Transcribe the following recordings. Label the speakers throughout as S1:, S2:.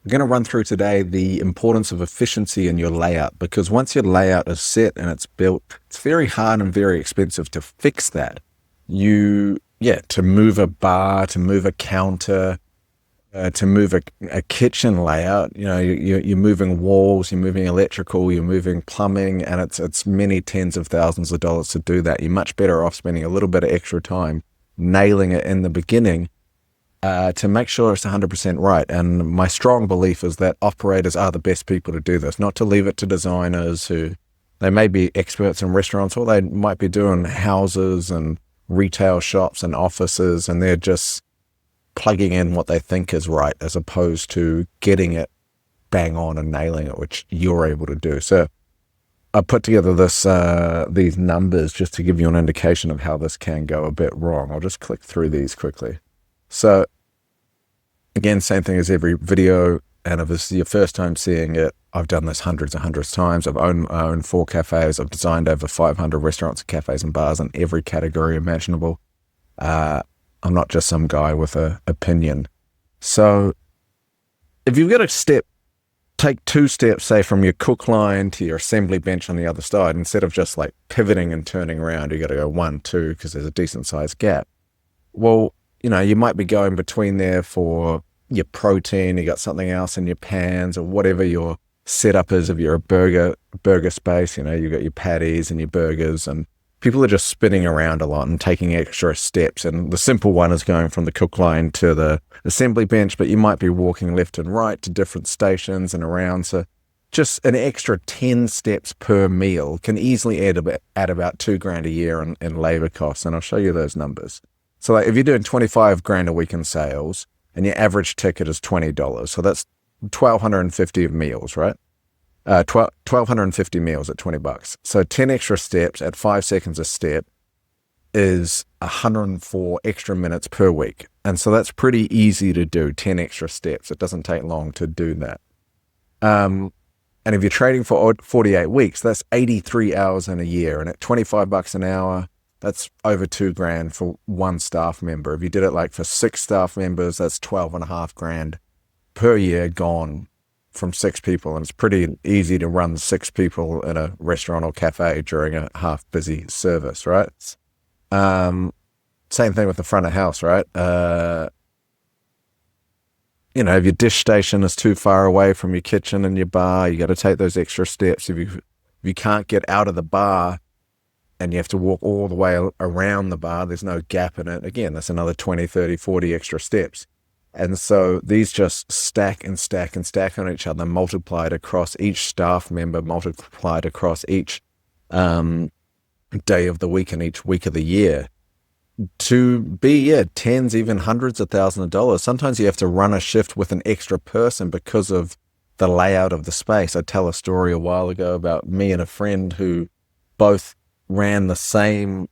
S1: We're going to run through today the importance of efficiency in your layout, because once your layout is set and it's built, it's very hard and very expensive to fix that. To move a bar, to move a counter, to move a kitchen layout, you're moving walls, you're moving electrical, you're moving plumbing, and it's many tens of thousands of dollars to do that. You're much better off spending a little bit of extra time nailing it in the beginning to make sure it's 100% right. And my strong belief is that operators are the best people to do this, not to leave it to designers who they may be experts in restaurants, or they might be doing houses and retail shops and offices, and they're just plugging in what they think is right as opposed to getting it bang on and nailing it, which you're able to do. So I put together these numbers just to give you an indication of how this can go a bit wrong. I'll just click through these quickly. So again, same thing as every video, and if this is your first time seeing it, I've done this hundreds and hundreds of times. I own 4 cafes. I've designed over 500 restaurants, cafes, and bars in every category imaginable. I'm not just some guy with an opinion. So if you've got take 2 steps, say from your cook line to your assembly bench on the other side, instead of just like pivoting and turning around, you got to go 1, 2, because there's a decent sized gap. Well, you might be going between there for your protein, you got something else in your pans, or whatever your setup is. If you're a burger space, you got your patties and your burgers, and people are just spinning around a lot and taking extra steps. And the simple one is going from the cook line to the assembly bench, but you might be walking left and right to different stations and around. So just an extra 10 steps per meal can easily add about $2,000 a year in labor costs. And I'll show you those numbers. So like if you're doing $25,000 a week in sales and your average ticket is $20, so that's 1,250 meals, right? 1,250 meals at $20. So 10 extra steps at 5 seconds a step is 104 extra minutes per week. And so that's pretty easy to do, 10 extra steps. It doesn't take long to do that. And if you're trading for 48 weeks, that's 83 hours in a year. And at $25 an hour, that's over $2,000 for 1 staff member. If you did it like for 6 staff members, that's $12,500 per year gone from 6 people. And it's pretty easy to run 6 people in a restaurant or cafe during a half busy service, right? Same thing with the front of house, right? If your dish station is too far away from your kitchen and your bar, you got to take those extra steps. If you can't get out of the bar and you have to walk all the way around the bar, there's no gap in it. Again, that's another 20, 30, 40 extra steps. And so these just stack and stack and stack on each other, multiplied across each staff member, multiplied across each day of the week and each week of the year, to be tens, even hundreds of thousands of dollars. Sometimes you have to run a shift with an extra person because of the layout of the space. I tell a story a while ago about me and a friend who both ran the same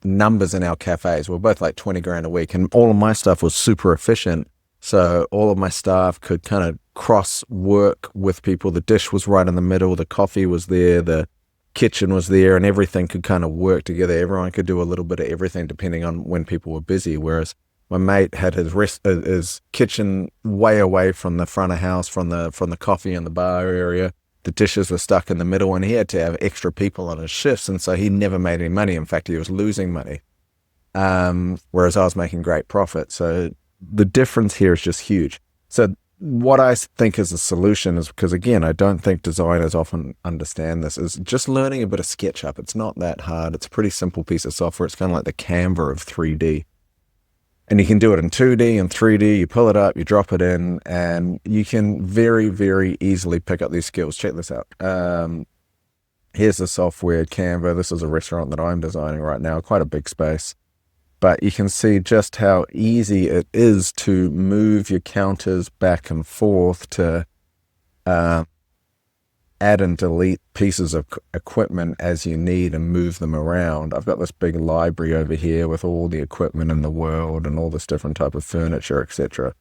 S1: numbers in our cafes. We're both like $20,000 a week, and all of my stuff was super efficient. So all of my staff could kind of cross work with people. The dish was right in the middle, the coffee was there, the kitchen was there, and everything could kind of work together. Everyone could do a little bit of everything depending on when people were busy. Whereas my mate had his kitchen way away from the front of house, from the coffee and the bar area. The dishes were stuck in the middle, and he had to have extra people on his shifts, and so he never made any money. In fact, he was losing money, whereas I was making great profit. So the difference here is just huge. So what I think is a solution is, because again, I don't think designers often understand this, is just learning a bit of SketchUp. It's not that hard. It's a pretty simple piece of software. It's kind of like the Canva of 3D. And you can do it in 2D and 3D. You pull it up, you drop it in, and you can very, very easily pick up these skills. Check this out. Here's the software, Canva. This is a restaurant that I'm designing right now, quite a big space. But you can see just how easy it is to move your counters back and forth, to add and delete pieces of equipment as you need and move them around. I've got this big library over here with all the equipment in the world and all this different type of furniture, etc.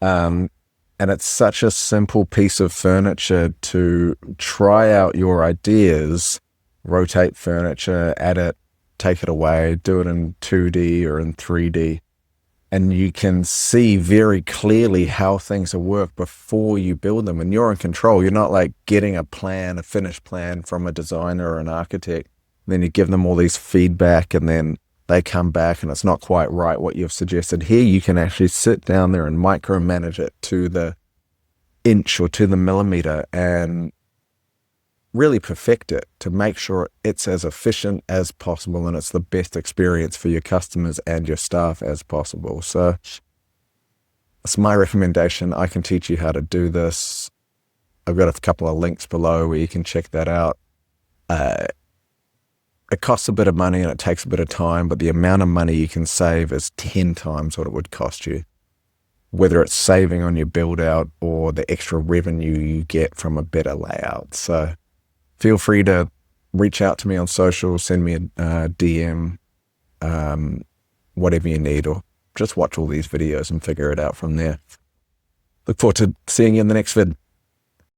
S1: And it's such a simple piece of furniture to try out your ideas, rotate furniture, add it, take it away, do it in 2D or in 3D. and you can see very clearly how things will work before you build them, and you're in control. You're not like getting a finished plan from a designer or an architect, then you give them all these feedback and then they come back and it's not quite right what you've suggested. Here you can actually sit down there and micromanage it to the inch or to the millimeter and really perfect it to make sure it's as efficient as possible and it's the best experience for your customers and your staff as possible. So it's my recommendation. I can teach you how to do this. I've got a couple of links below where you can check that out. It costs a bit of money and it takes a bit of time, but the amount of money you can save is 10 times what it would cost you, whether it's saving on your build out or the extra revenue you get from a better layout. So feel free to reach out to me on social, send me a DM, whatever you need, or just watch all these videos and figure it out from there. Look forward to seeing you in the next vid.